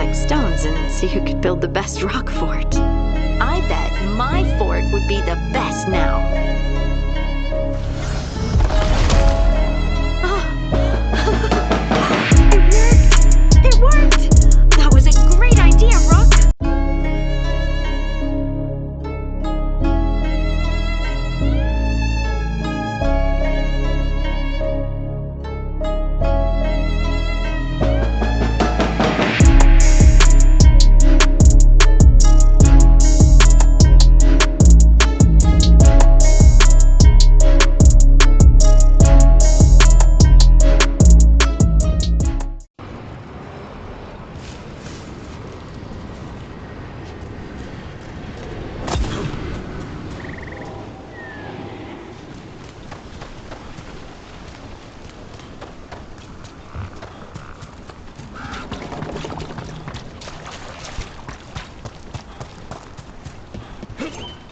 collect stones and see who could build the best rock fort. I bet my fort would be the best now. It worked! That was a great idea, Rook!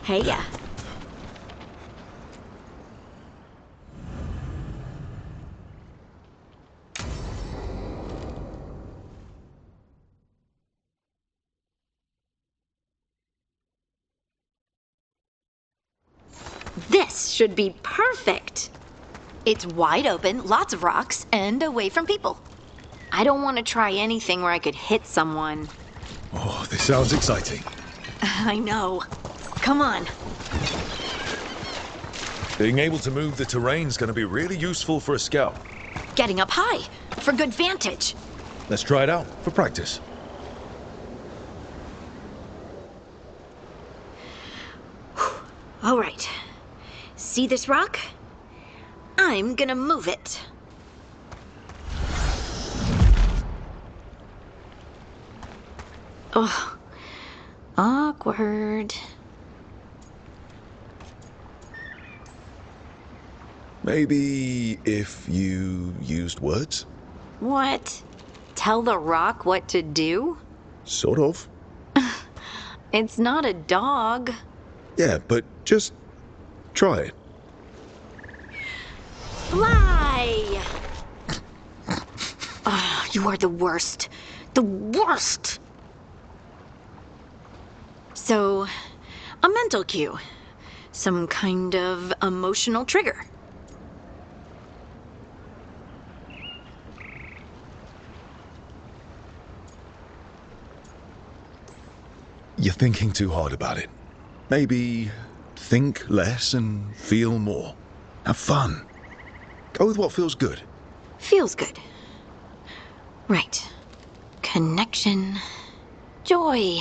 Heya. This should be perfect. It's wide open, lots of rocks, and away from people. I don't want to try anything where I could hit someone. Oh, this sounds exciting. I know. Come on. Being able to move the terrain's going to be really useful for a scout. Getting up high for good vantage. Let's try it out for practice. All right. See this rock? I'm gonna move it. Oh, awkward. Maybe if you used words? What? Tell the rock what to do? Sort of. It's not a dog. Yeah, but just try it. Fly! Oh, you are the worst. The worst! So, a mental cue. Some kind of emotional trigger. You're thinking too hard about it. Maybe think less and feel more. Have fun. Go with what feels good. Feels good. Right. Connection. Joy.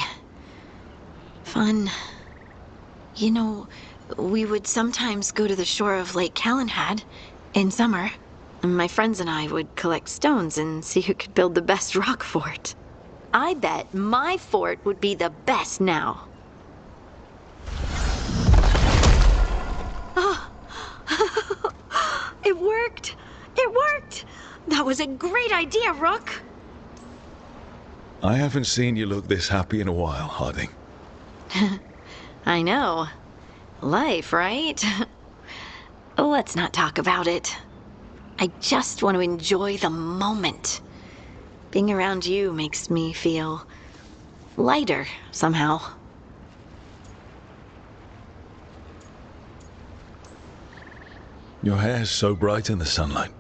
Fun. You know, we would sometimes go to the shore of Lake Calenhad in summer. My friends and I would collect stones and see who could build the best rock fort. I bet my fort would be the best now. Oh. It worked! It worked! That was a great idea, Rook! I haven't seen you look this happy in a while, Harding. I know. Life, right? Let's not talk about it. I just want to enjoy the moment. Being around you makes me feel lighter somehow. Your hair's so bright in the sunlight.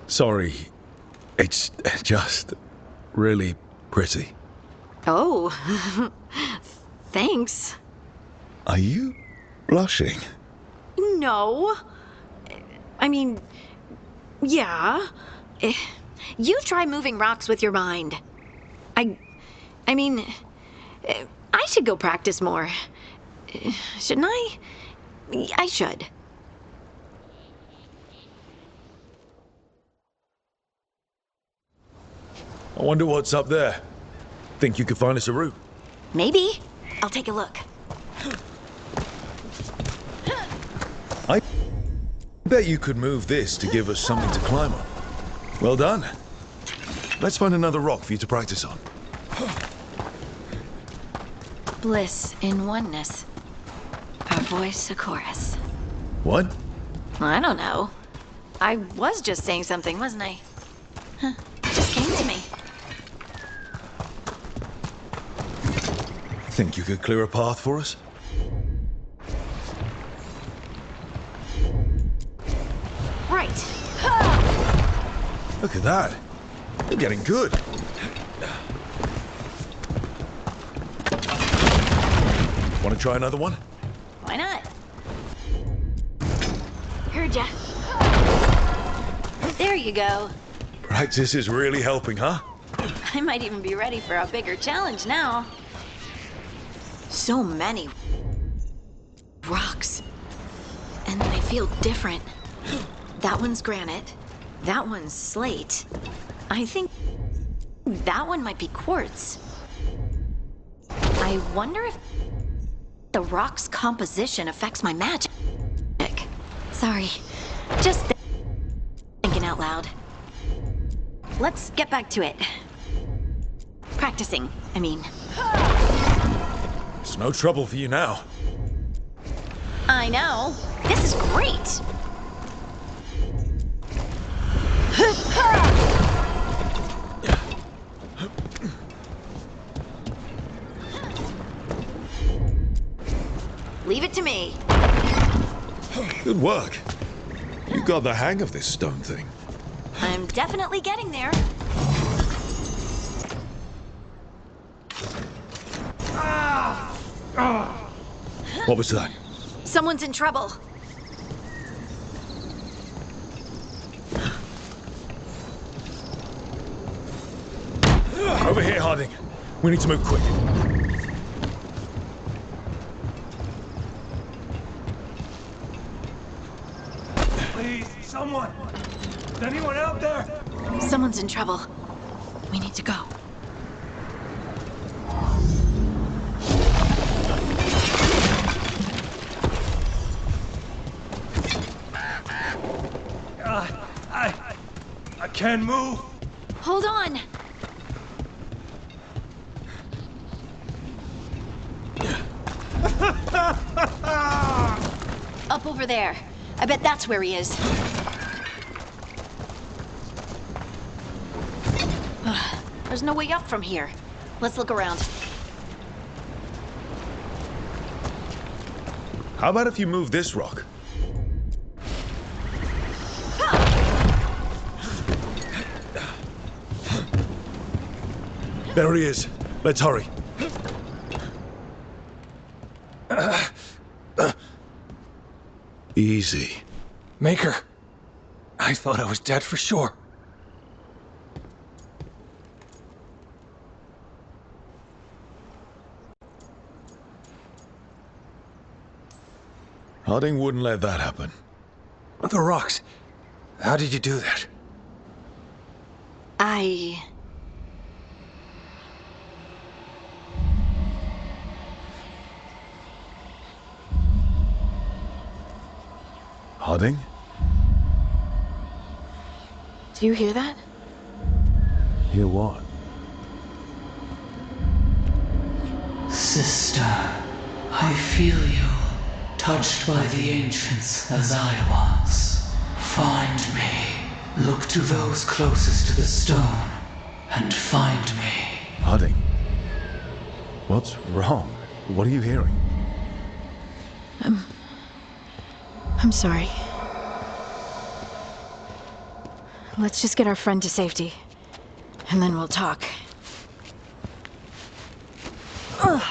Sorry, it's just really pretty. Oh, thanks. Are you blushing? No. I mean, yeah. You try moving rocks with your mind. I mean, I should go practice more. Shouldn't I? I should. I wonder what's up there. Think you could find us a route? Maybe. I'll take a look. I bet you could move this to give us something to climb on. Well done. Let's find another rock for you to practice on. Bliss in oneness. Our voice a chorus. What? I don't know. I was just saying something, wasn't I? Huh. It just came to me. Think you could clear a path for us? Right. Look at that. You're getting good. Want to try another one? Why not? Heard ya. There you go. Practice is really helping, huh? I might even be ready for a bigger challenge now. So many rocks. And they feel different. That one's granite. That one's slate. I think that one might be quartz. I wonder if the rock's composition affects my magic. Sorry, just thinking out loud. Let's get back to it. Practicing, I mean. It's no trouble for you now. I know. This is great. Leave it to me. Good work. You got the hang of this stone thing. I'm definitely getting there. What was that? Someone's in trouble. Over here, Harding. We need to move quick. Please, someone! Is anyone out there? Someone's in trouble. We need to go. I can't move. Hold on. Up over there. I bet that's where he is. There's no way up from here. Let's look around. How about if you move this rock? There he is. Let's hurry. Easy. Maker, I thought I was dead for sure. Harding wouldn't let that happen. The rocks. How did you do that? Harding? Do you hear that? Hear what? Sister, I feel you, touched by the ancients as I was. Find me. Look to those closest to the stone, and find me. Harding? What's wrong? What are you hearing? I'm sorry. Let's just get our friend to safety, and then we'll talk. Okay.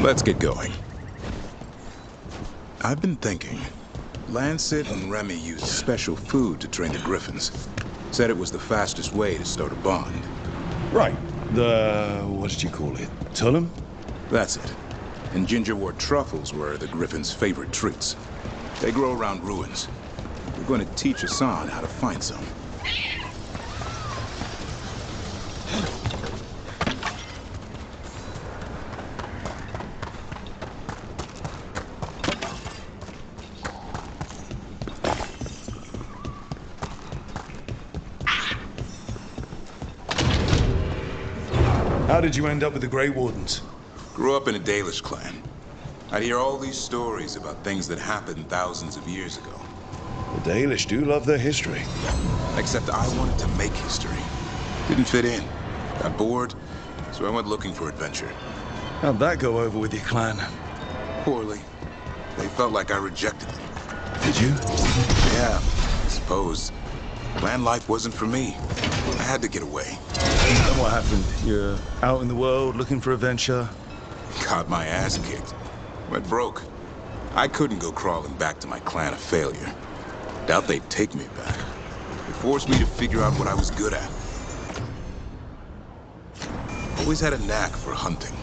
Let's get going. I've been thinking. Lancet and Remy used special food to train the griffins. Said it was the fastest way to start a bond. Right. What did you call it? Tullum? That's it. And gingerwort truffles were the griffins' favorite treats. They grow around ruins. We're going to teach Hassan how to find some. How did you end up with the Grey Wardens? Grew up in a Dalish clan. I'd hear all these stories about things that happened thousands of years ago. The Dalish do love their history. Except I wanted to make history. Didn't fit in. Got bored, so I went looking for adventure. How'd that go over with your clan? Poorly. They felt like I rejected them. Did you? Yeah, I suppose. Clan life wasn't for me. I had to get away. Then what happened? You're out in the world looking for adventure? Got my ass kicked. Went broke. I couldn't go crawling back to my clan a failure. Doubt they'd take me back. They forced me to figure out what I was good at. Always had a knack for hunting.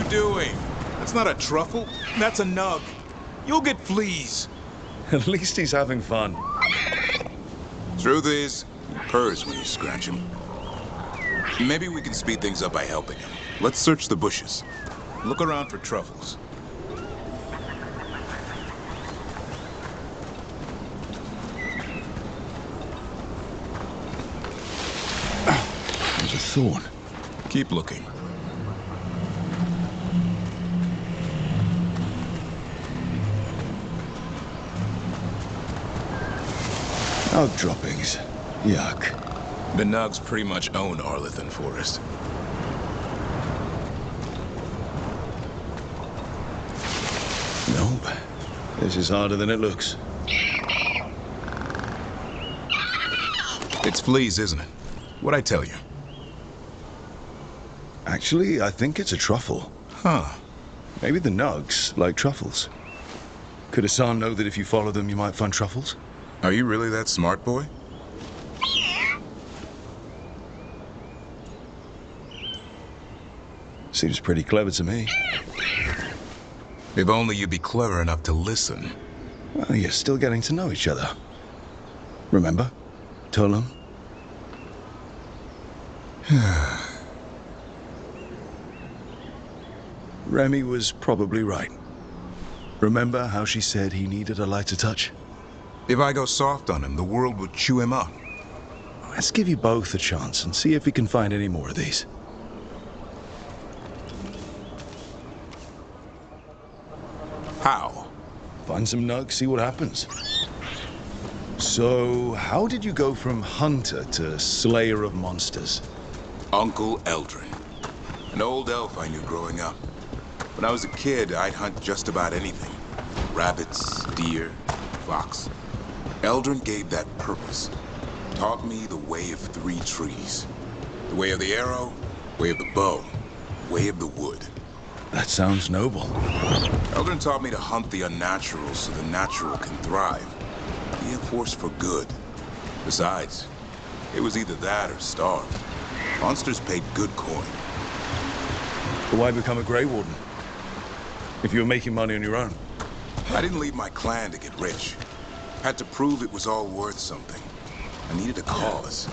doing? That's not a truffle. That's a nug. You'll get fleas. At least he's having fun. Truth is, he purrs when you scratch him. Maybe we can speed things up by helping him. Let's search the bushes. Look around for truffles. There's a thorn. Keep looking. Nug droppings. Yuck. The Nugs pretty much own Arlithan Forest. Nope. This is harder than it looks. It's fleas, isn't it? What'd I tell you? Actually, I think it's a truffle. Huh. Maybe the Nugs like truffles. Could Hassan know that if you follow them, you might find truffles? Are you really that smart, boy? Seems pretty clever to me. If only you'd be clever enough to listen. Well, you're still getting to know each other. Remember? Tolam? Remy was probably right. Remember how she said he needed a lighter touch? If I go soft on him, the world would chew him up. Let's give you both a chance and see if we can find any more of these. How? Find some nugs, see what happens. So, how did you go from hunter to slayer of monsters? Uncle Eldrin. An old elf I knew growing up. When I was a kid, I'd hunt just about anything. Rabbits, deer, fox. Eldrin gave that purpose. Taught me the way of 3 trees. The way of the arrow, way of the bow, way of the wood. That sounds noble. Eldrin taught me to hunt the unnatural so the natural can thrive. Be a force for good. Besides, it was either that or starve. Monsters paid good coin. But why become a Grey Warden? If you were making money on your own. I didn't leave my clan to get rich. Had to prove it was all worth something. I needed a cause.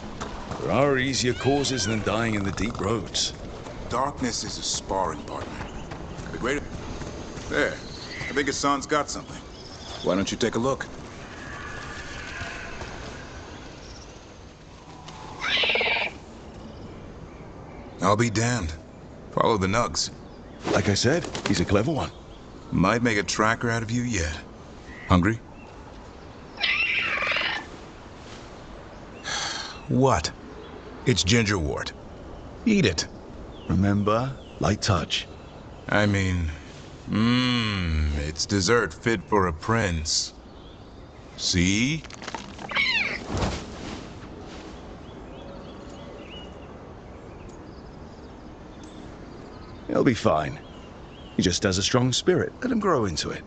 There are easier causes than dying in the deep roads. Darkness is a sparring partner. The greater... There. I think Hassan's got something. Why don't you take a look? I'll be damned. Follow the nugs. Like I said, he's a clever one. Might make a tracker out of you yet. Hungry? What? It's gingerwort. Eat it. Remember, light touch. I mean, it's dessert fit for a prince. See? He'll be fine. He just has a strong spirit. Let him grow into it.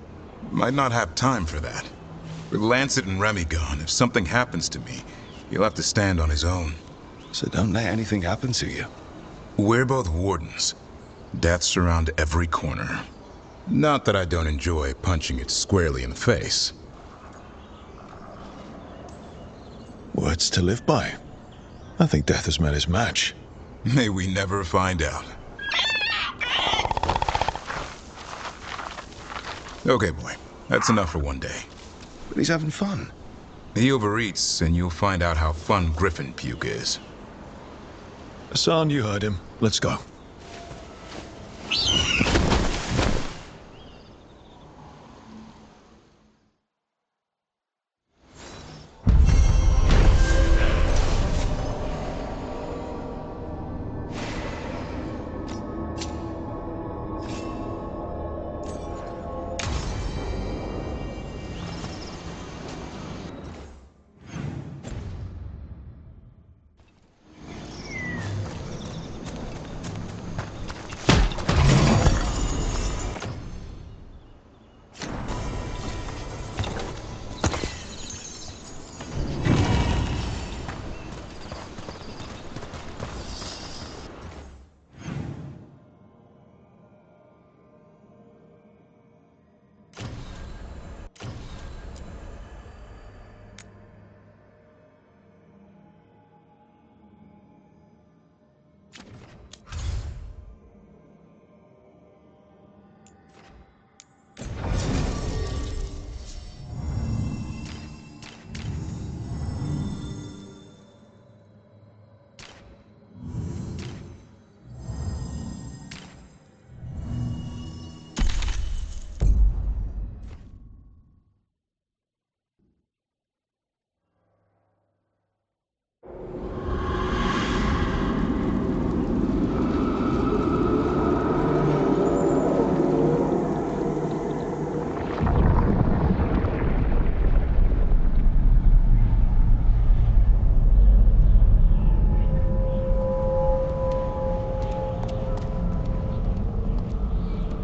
Might not have time for that. With Lancet and Remy gone, if something happens to me, he'll have to stand on his own. So don't let anything happen to you. We're both wardens. Death's around every corner. Not that I don't enjoy punching it squarely in the face. Words to live by. I think death has met his match. May we never find out. Okay, boy. That's enough for one day. But he's having fun. He overeats, and you'll find out how fun griffin puke is. Hassan, you heard him. Let's go.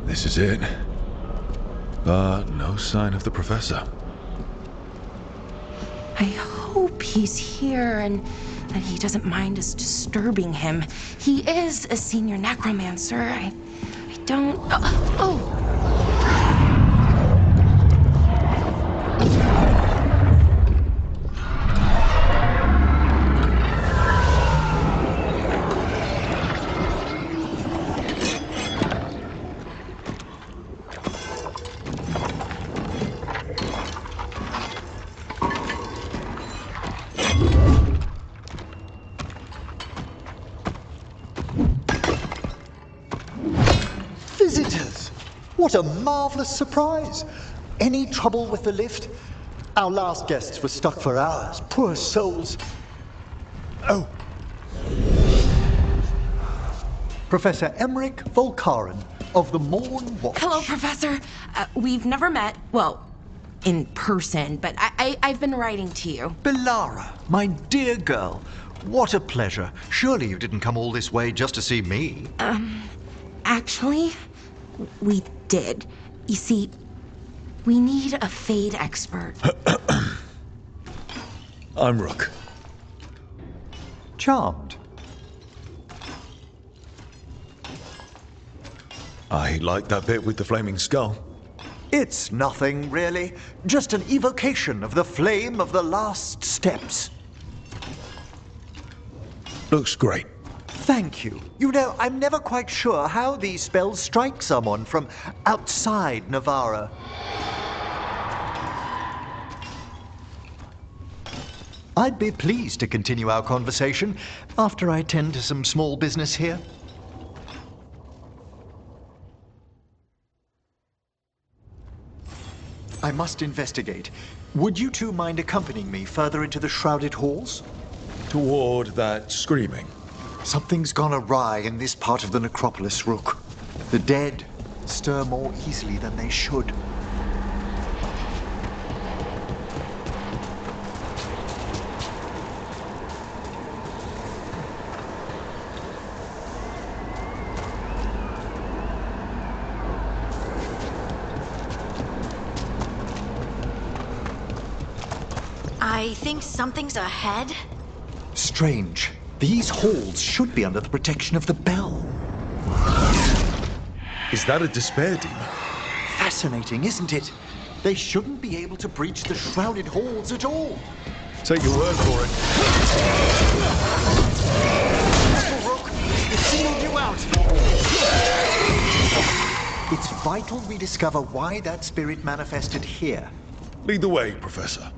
This is it. But no sign of the professor. I hope he's here and that he doesn't mind us disturbing him. He is a senior necromancer. I don't... Oh! Visitors! What a marvelous surprise! Any trouble with the lift? Our last guests were stuck for hours. Poor souls. Oh. Professor Emmerich Volkaren of the Morn Watch. Hello, Professor. We've never met, well, in person, but I've been writing to you. Belara, my dear girl. What a pleasure. Surely you didn't come all this way just to see me. Actually, we did. You see, we need a Fade expert. I'm Rook. Charmed. I like that bit with the flaming skull. It's nothing, really. Just an evocation of the flame of the last steps. Looks great. Thank you. You know, I'm never quite sure how these spells strike someone from outside Navarra. I'd be pleased to continue our conversation after I tend to some small business here. I must investigate. Would you two mind accompanying me further into the shrouded halls? Toward that screaming. Something's gone awry in this part of the necropolis, Rook. The dead stir more easily than they should. I think something's ahead. Strange. These halls should be under the protection of the bell. Is that a despair demon? Fascinating, isn't it? They shouldn't be able to breach the shrouded halls at all. Take your word for it. Careful, Rook! It's singled you out! It's vital we discover why that spirit manifested here. Lead the way, Professor.